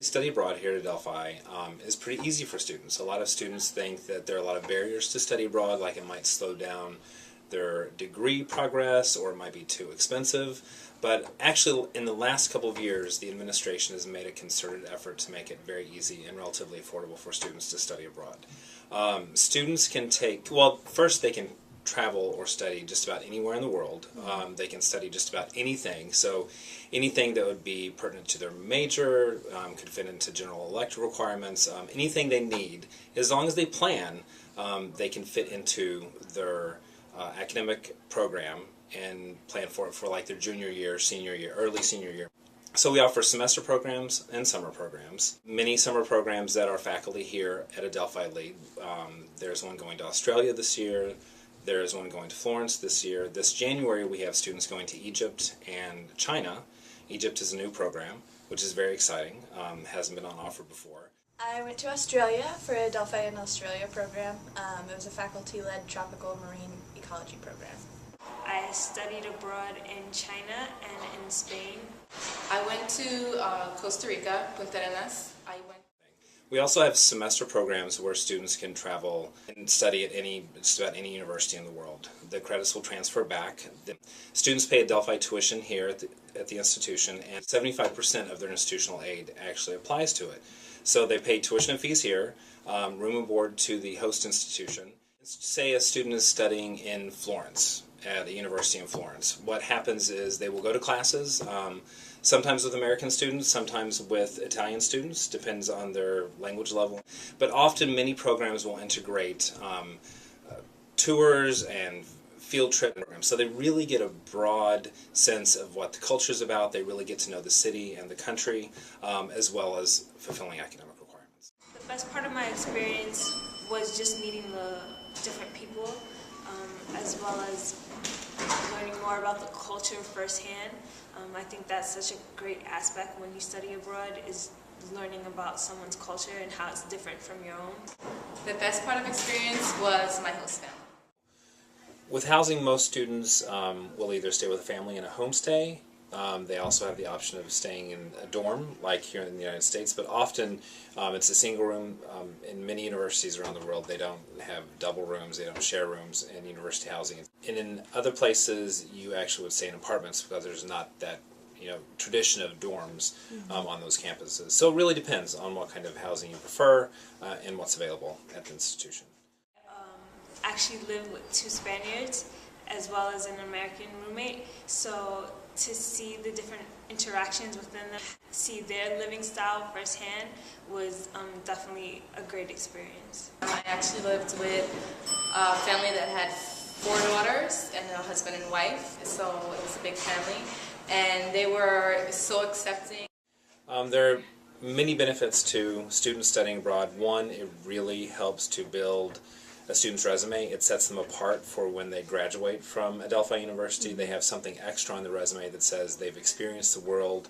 Study abroad here at Adelphi is pretty easy for students. A lot of students think that there are a lot of barriers to study abroad, like it might slow down their degree progress or it might be too expensive. But actually, in the last couple of years, the administration has made a concerted effort to make it very easy and relatively affordable for students to study abroad. Students can take, well, first they can travel or study just about anywhere in the world. They can study just about anything. So anything that would be pertinent to their major, could fit into general elective requirements, anything they need. As long as they plan, they can fit into their academic program and plan for it for like their junior year, senior year, early senior year. So we offer semester programs and summer programs. Many summer programs that our faculty here at Adelphi lead. There's one going to Australia this year. There's one going to Florence this year. This January we have students going to Egypt and China. Egypt is a new program, which is very exciting. Hasn't been on offer before. I went to Australia for a Adelphi in Australia program. It was a faculty-led tropical marine ecology program. I studied abroad in China and in Spain. I went to Costa Rica, Punta Arenas. We also have semester programs where students can travel and study at just about any university in the world. The credits will transfer back. The students pay Adelphi tuition here at the institution, and 75% of their institutional aid actually applies to it. So they pay tuition and fees here, room and board to the host institution. Say a student is studying in Florence, at a university in Florence. What happens is they will go to classes, sometimes with American students, sometimes with Italian students, depends on their language level. But often many programs will integrate tours and field trip programs. So they really get a broad sense of what the culture is about. They really get to know the city and the country, as well as fulfilling academic requirements. The best part of my experience was just meeting the different people, as well as learning more about the culture firsthand. I think that's such a great aspect when you study abroad, is learning about someone's culture and how it's different from your own. The best part of experience was my host family. With housing, most students will either stay with a family in a homestay. They also have the option of staying in a dorm, like here in the United States, but often it's a single room. In many universities around the world, they don't have double rooms, they don't share rooms in university housing. And in other places, you actually would stay in apartments because there's not that tradition of dorms on those campuses. So it really depends on what kind of housing you prefer and what's available at the institution. Actually lived with 2 Spaniards as well as an American roommate, so to see the different interactions within them, see their living style firsthand was definitely a great experience. I actually lived with a family that had 4 daughters and a husband and wife, so it was a big family, and they were so accepting. There are many benefits to students studying abroad. One, it really helps to build a student's resume. It sets them apart for when they graduate from Adelphi University. They have something extra on the resume that says they've experienced the world,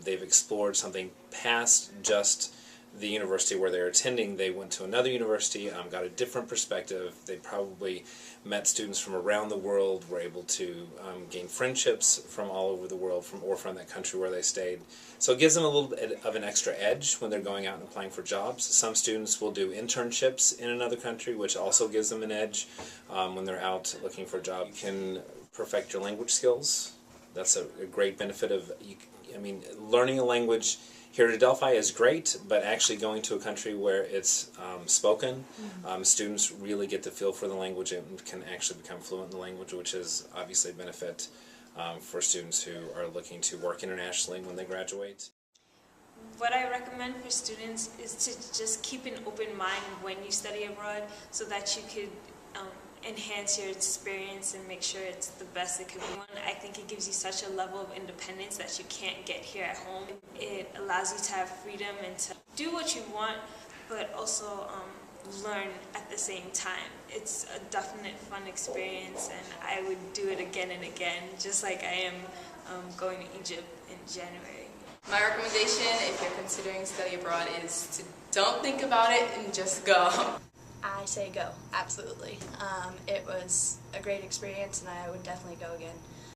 they've explored something past just the university where they're attending. They went to another university, got a different perspective. They probably met students from around the world, were able to gain friendships from all over the world, from that country where they stayed. So it gives them a little bit of an extra edge when they're going out and applying for jobs. Some students will do internships in another country, which also gives them an edge when they're out looking for a job. You can perfect your language skills. That's a great benefit of, learning a language here at Adelphi is great, but actually going to a country where it's spoken, students really get the feel for the language and can actually become fluent in the language, which is obviously a benefit for students who are looking to work internationally when they graduate. What I recommend for students is to just keep an open mind when you study abroad, so that you could enhance your experience and make sure it's the best it could be. I think it gives you such a level of independence that you can't get here at home. It allows you to have freedom and to do what you want, but also learn at the same time. It's a definite fun experience, and I would do it again and again, just like I am going to Egypt in January. My recommendation, if you're considering study abroad, is to don't think about it and just go. I say go, absolutely. It was a great experience and I would definitely go again.